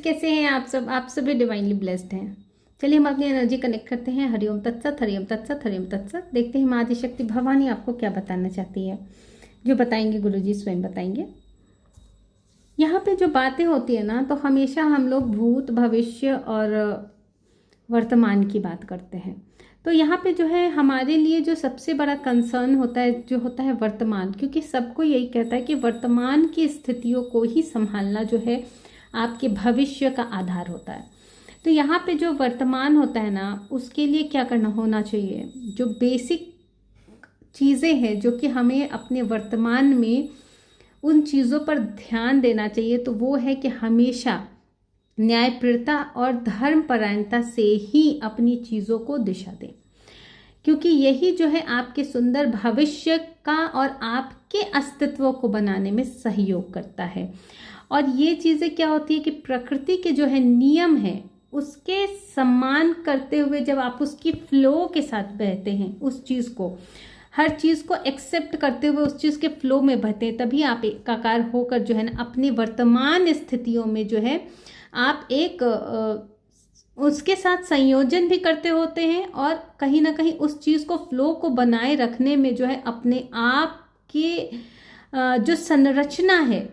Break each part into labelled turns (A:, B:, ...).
A: कैसे हैं आप सब? आप सभी डिवाइनली ब्लेस्ड हैं। चलिए हम अपनी एनर्जी कनेक्ट करते हैं। हरिओम तत्सत, हरिओम तत्सत, हरिओम तत्सत। देखते हैं माँ आदिशक्ति भवानी आपको क्या बताना चाहती है। जो बताएंगे गुरुजी स्वयं बताएंगे। यहाँ पे जो बातें होती है ना, तो हमेशा हम लोग भूत, भविष्य और वर्तमान की बात करते हैं। तो यहाँ पे जो है हमारे लिए जो सबसे बड़ा कंसर्न होता है, जो होता है वर्तमान, क्योंकि सबको यही कहता है कि वर्तमान की स्थितियों को ही संभालना जो है आपके भविष्य का आधार होता है। तो यहाँ पे जो वर्तमान होता है ना, उसके लिए क्या करना होना चाहिए, जो बेसिक चीज़ें हैं जो कि हमें अपने वर्तमान में उन चीज़ों पर ध्यान देना चाहिए, तो वो है कि हमेशा न्यायप्रियता और धर्मपरायणता से ही अपनी चीज़ों को दिशा दें, क्योंकि यही जो है आपके सुंदर भविष्य का और आपके अस्तित्व को बनाने में सहयोग करता है। और ये चीज़ें क्या होती है कि प्रकृति के जो है नियम है उसके सम्मान करते हुए जब आप उसकी फ्लो के साथ बहते हैं, उस चीज़ को, हर चीज़ को एक्सेप्ट करते हुए उस चीज़ के फ्लो में बहते हैं, तभी आप एकाकार होकर जो है ना अपनी वर्तमान स्थितियों में जो है आप एक उसके साथ संयोजन भी करते होते हैं, और कहीं ना कहीं उस चीज़ को, फ्लो को बनाए रखने में जो है अपने आप के जो संरचना है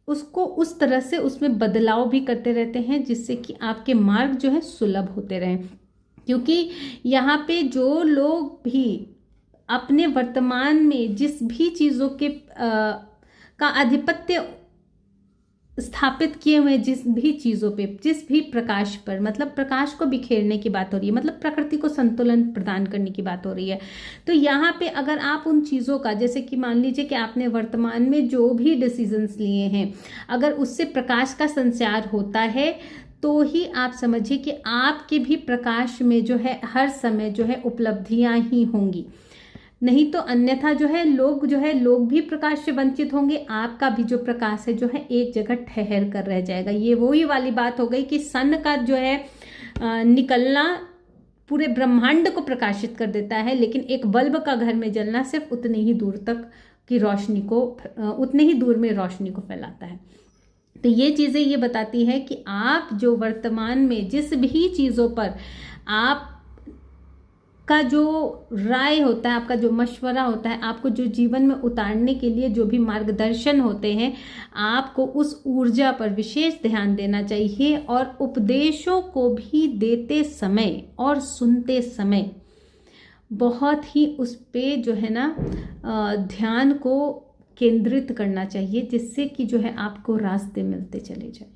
A: उसको उस तरह से उसमें बदलाव भी करते रहते हैं, जिससे कि आपके मार्ग जो है सुलभ होते रहें। क्योंकि यहाँ पे जो लोग भी अपने वर्तमान में जिस भी चीज़ों के का आधिपत्य स्थापित किए हुए, जिस भी चीज़ों पे, जिस भी प्रकाश पर, मतलब प्रकाश को बिखेरने की बात हो रही है, मतलब प्रकृति को संतुलन प्रदान करने की बात हो रही है। तो यहाँ पे अगर आप उन चीज़ों का, जैसे कि मान लीजिए कि आपने वर्तमान में जो भी डिसीजंस लिए हैं, अगर उससे प्रकाश का संचार होता है तो ही आप समझिए कि आपके भी प्रकाश में जो है हर समय जो है उपलब्धियाँ ही होंगी। नहीं तो अन्यथा जो है लोग भी प्रकाश से वंचित होंगे, आपका भी जो प्रकाश है जो है एक जगह ठहर कर रह जाएगा। ये वही वाली बात हो गई कि सन का जो है निकलना पूरे ब्रह्मांड को प्रकाशित कर देता है, लेकिन एक बल्ब का घर में जलना सिर्फ उतनी ही दूर तक की रोशनी को, उतने ही दूर में रोशनी को फैलाता है। तो ये चीज़ें ये बताती है कि आप जो वर्तमान में जिस भी चीज़ों पर आप का जो राय होता है, आपका जो मशवरा होता है, आपको जो जीवन में उतारने के लिए जो भी मार्गदर्शन होते हैं, आपको उस ऊर्जा पर विशेष ध्यान देना चाहिए। और उपदेशों को भी देते समय और सुनते समय बहुत ही उस पे जो है ना ध्यान को केंद्रित करना चाहिए, जिससे कि जो है आपको रास्ते मिलते चले जाए।